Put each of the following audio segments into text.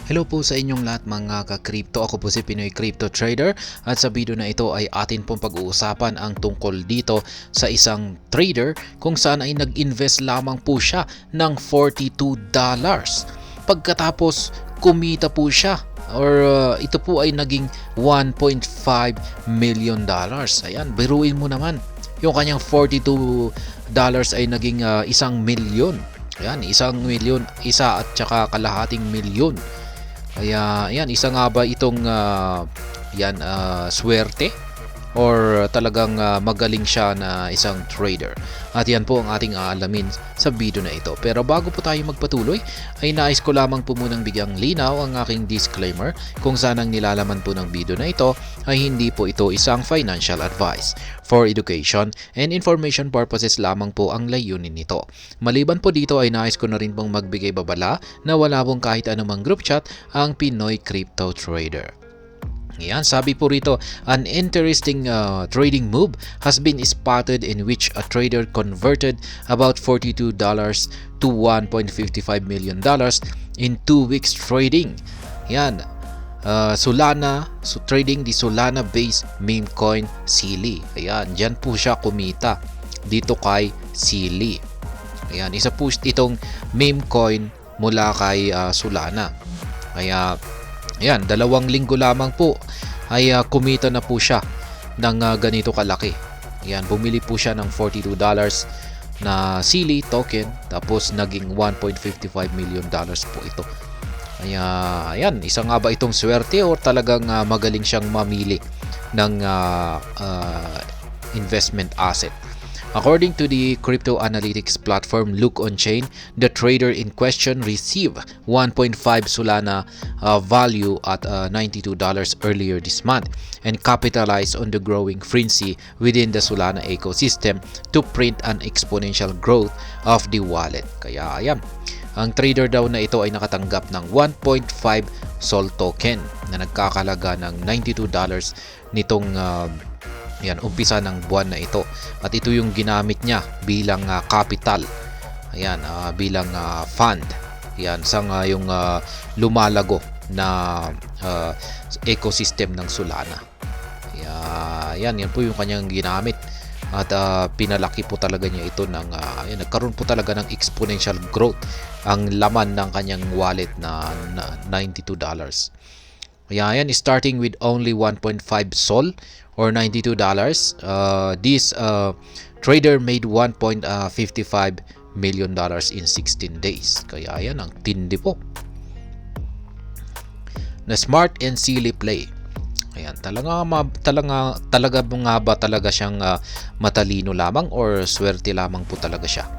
Hello po sa inyong lahat mga ka-crypto. Ako po si Pinoy Crypto Trader at sa video na ito ay atin pong pag-uusapan ang tungkol dito sa isang trader kung saan ay nag-invest lamang po siya ng $42. Pagkatapos kumita po siya or ito po ay naging $1.5 million. Ayan, biruin mo naman. Yung kanyang $42 ay naging 1,000,000. Ayan, 1,000,000, isa at saka kalahating milyon. Kaya yan, isa nga ba itong swerte or talagang magaling siya na isang trader? At yan po ang ating aalamin sa video na ito. Pero bago po tayo magpatuloy, ay nais ko lamang po munang bigyang linaw ang aking disclaimer kung saan ang nilalaman po ng video na ito ay hindi po ito isang financial advice. For education and information purposes lamang po ang layunin nito. Maliban po dito ay nais ko na rin pong magbigay babala na wala pong kahit anumang group chat ang Pinoy Crypto Trader. Yan, sabi po rito, an interesting trading move has been spotted in which a trader converted about $42 to $1.55 million in 2 weeks trading. Yan, Solana, trading the Solana-based meme coin Silly. Ayan, dyan po siya kumita dito kay Silly. Ayan, isa po itong meme coin mula kay Solana. Kaya ayan, 2 linggo lamang po ay kumita na po siya ng ganito kalaki. Ayan, bumili po siya ng $42 na Silly token tapos naging $1.55 million po ito. Kaya ayan, isa nga ba itong swerte o talagang magaling siyang mamili ng investment asset? According to the crypto analytics platform Look On Chain, the trader in question received 1.5 Solana value at $92 earlier this month and capitalized on the growing frenzy within the Solana ecosystem to print an exponential growth of the wallet. Kaya ayan, ang trader daw na ito ay nakatanggap ng 1.5 Sol token na nagkakalaga ng $92 nitong umpisa ng buwan na ito. At ito yung ginamit niya bilang capital. Ayan, bilang fund. Ayan, yung lumalago na ecosystem ng Solana. Ayan, yan po yung kanyang ginamit. At pinalaki po talaga niya ito ng nagkaroon po talaga ng exponential growth ang laman ng kanyang wallet na $92. Kaya yan, starting with only 1.5 Sol or $92, this trader made $1.55 million in 16 days. Kaya yan, ang tindi po. Na smart and silly play. Ayan, talaga nga ba talaga siyang matalino lamang or swerte lamang po talaga siya?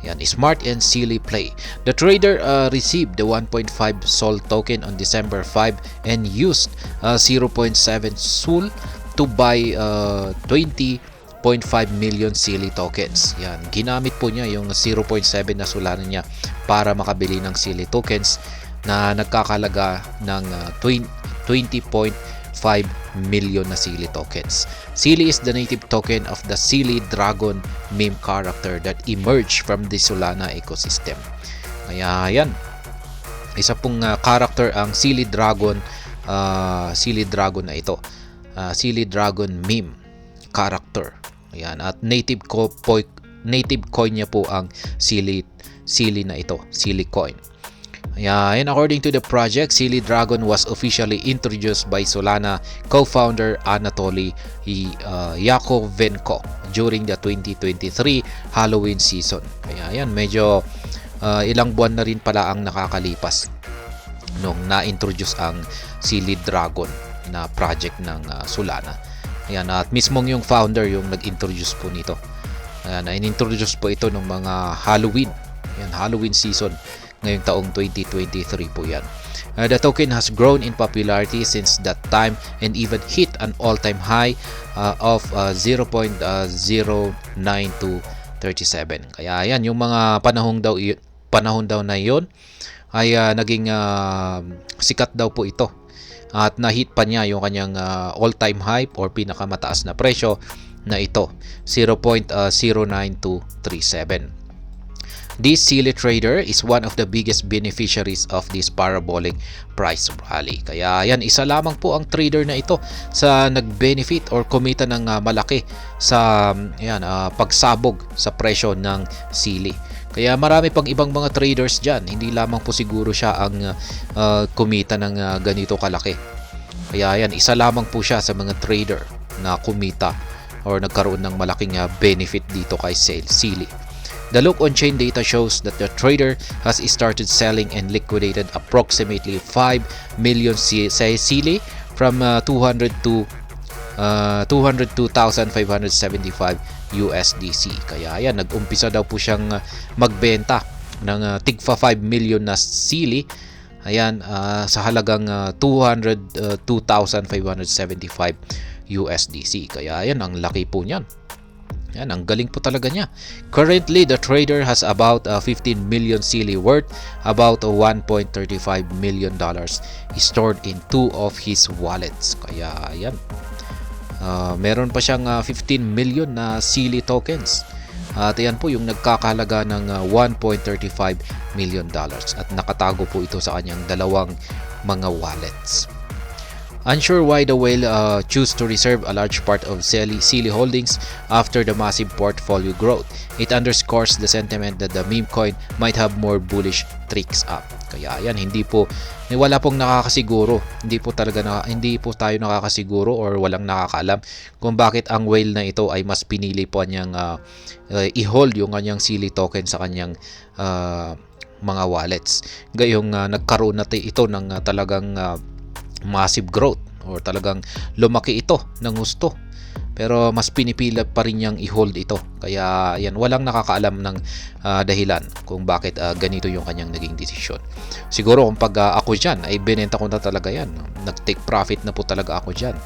Yan, smart and silly play. The trader received the 1.5 Sol token on December 5 and used 0.7 Sol to buy 20.5 million Silly tokens. Yan, ginamit po niya yung 0.7 na Solana niya para makabili ng Silly tokens na nagkakalaga ng 20.5 million na Silly tokens. Silly is the native token of the Silly Dragon meme character that emerged from the Solana ecosystem. Kaya yan, isa pong character ang Silly Dragon na ito. Silly Dragon meme character. Ayan, at native coin niya po ang Silly na ito, Silly coin. Ayan, according to the project, Silly Dragon was officially introduced by Solana co-founder Anatoly Yakovenko during the 2023 Halloween season. Kaya ayan, medyo ilang buwan na rin pala ang nakakalipas nung na-introduce ang Silly Dragon na project ng Solana. Ayan, at mismong yung founder yung nag-introduce po nito. Ayan, in-introduce po ito ng mga Halloween. Ayan, Halloween season ngayong taong 2023 po yan. The token has grown in popularity since that time and even hit an all-time high of 0.09237. Kaya yan, yung mga panahon daw na yon ay naging sikat daw po ito. At na-hit pa niya yung kanyang all-time high or pinakamataas na presyo na ito, 0.09237. This silly trader is one of the biggest beneficiaries of this parabolic price rally. Kaya yan, isa lamang po ang trader na ito sa nag-benefit or kumita ng malaki sa pagsabog sa presyo ng sili. Kaya marami pang ibang mga traders dyan, hindi lamang po siguro siya ang kumita ng ganito kalaki. Kaya yan, isa lamang po siya sa mga trader na kumita or nagkaroon ng malaking benefit dito kay sili. The look on chain data shows that the trader has started selling and liquidated approximately 5 million sili from 200 to 202,575 USDC. Kaya yan, nag-umpisa daw po siyang magbenta ng tigpa 5 million na sili. Ayan, sa halagang 202,575 USDC. Kaya yan, ang laki po niyan. Yan, ang galing po talaga niya. Currently, the trader has about 15 million sili worth about $1.35 million stored in two of his wallets. Kaya yan. Meron pa siyang 15 million na sili tokens. At yan po yung nagkakahalaga ng $1.35 million. At nakatago po ito sa kanyang dalawang mga wallets. Unsure why the whale choose to reserve a large part of sili holdings after the massive portfolio growth. It underscores the sentiment that the meme coin might have more bullish tricks up. Kaya yan, wala pong nakakasiguro. Hindi po tayo nakakasiguro or walang nakakaalam kung bakit ang whale na ito ay mas pinili po niyang i-hold yung kanyang sili token sa kanyang mga wallets. Gayong nagkaroon na ito ng talagang massive growth or talagang lumaki ito ng gusto, pero mas pinipila pa rin niyang i-hold ito. Kaya yan, walang nakakaalam ng dahilan kung bakit ganito yung kanyang naging desisyon. Siguro kung pag ako dyan ay binenta ko na talaga yan, nag-take profit na po talaga ako dyan,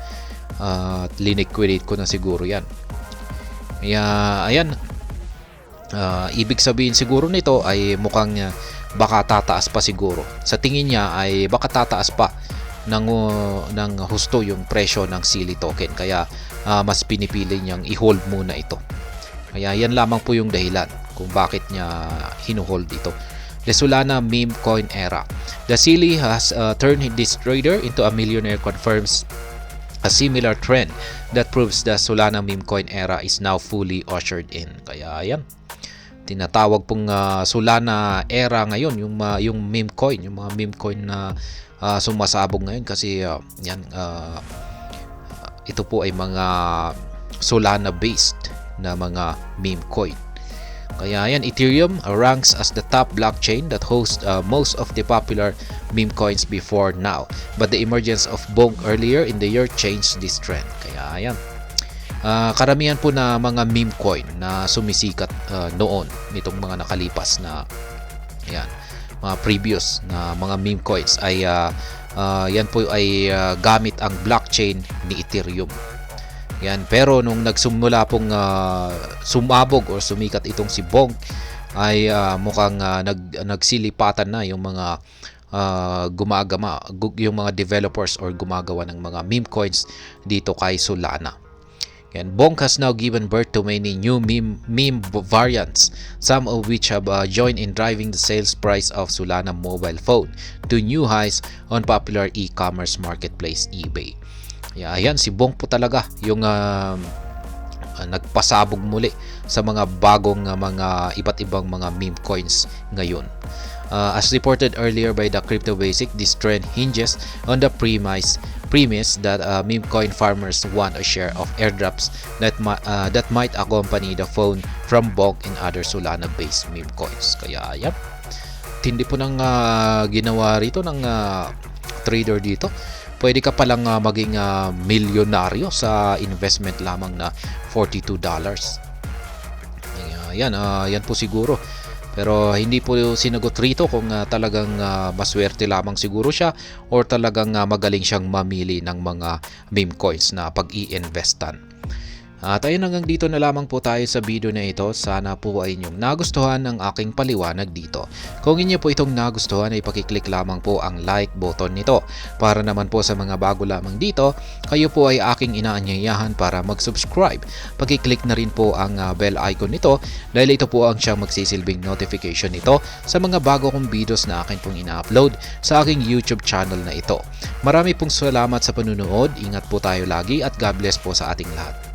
at liniquidate ko na siguro yan. Kaya ayan, ibig sabihin siguro nito ay mukhang baka tataas pa siguro. Sa tingin niya ay baka tataas pa ng husto yung presyo ng sili token. Kaya mas pinipili niyang i-hold muna ito. Kaya yan lamang po yung dahilan kung bakit niya hinuhold ito. The Solana meme coin era. The sili has turned this trader into a millionaire, confirms a similar trend that proves the Solana meme coin era is now fully ushered in. Kaya yan, tinatawag pong Solana era ngayon yung meme coin, yung mga meme coin na sumasabog ngayon kasi ito po ay mga Solana based na mga meme coin. Kaya yan, Ethereum ranks as the top blockchain that hosts most of the popular meme coins before now, but the emergence of Bonk earlier in the year changed this trend. Kaya yan, karamihan po na mga meme coin na sumisikat noon nitong mga nakalipas na yan, mga previous na mga meme coins ay yan po ay gamit ang blockchain ni Ethereum. Yan, pero nung nagsimula pong sumabog or sumikat itong si Bonk ay mukhang nagsilipatan na yung mga yung mga developers or gumagawa ng mga meme coins dito kay Solana. And Bonk has now given birth to many new meme variants, some of which have joined in driving the sales price of Solana mobile phone to new highs on popular e-commerce marketplace eBay. Ayan, si Bonk po talaga yung nagpasabog muli sa mga bagong mga iba't ibang mga meme coins ngayon. As reported earlier by the Crypto Basic, this trend hinges on the premise that meme coin farmers want a share of airdrops that might accompany the phone from Bonk and other Solana-based meme coins. Kaya yan, tindi po ng ginawa rito ng trader dito. Pwede ka palang maging milyonaryo sa investment lamang na $42. Yan po siguro. Pero hindi po sinagot rito kung talagang maswerte lamang siguro siya or talagang magaling siyang mamili ng mga meme coins na pag-i-investan. At ayun, hanggang dito na lamang po tayo sa video na ito. Sana po ay inyong nagustuhan ang aking paliwanag dito. Kung inyo po itong nagustuhan ay pakiclick lamang po ang like button nito. Para naman po sa mga bago lamang dito, kayo po ay aking inaanyayahan para mag-subscribe. Pakiclick na rin po ang bell icon nito dahil ito po ang siyang magsisilbing notification nito sa mga bago kong videos na akin pong ina-upload sa aking YouTube channel na ito. Marami pong salamat sa panunood. Ingat po tayo lagi at God bless po sa ating lahat.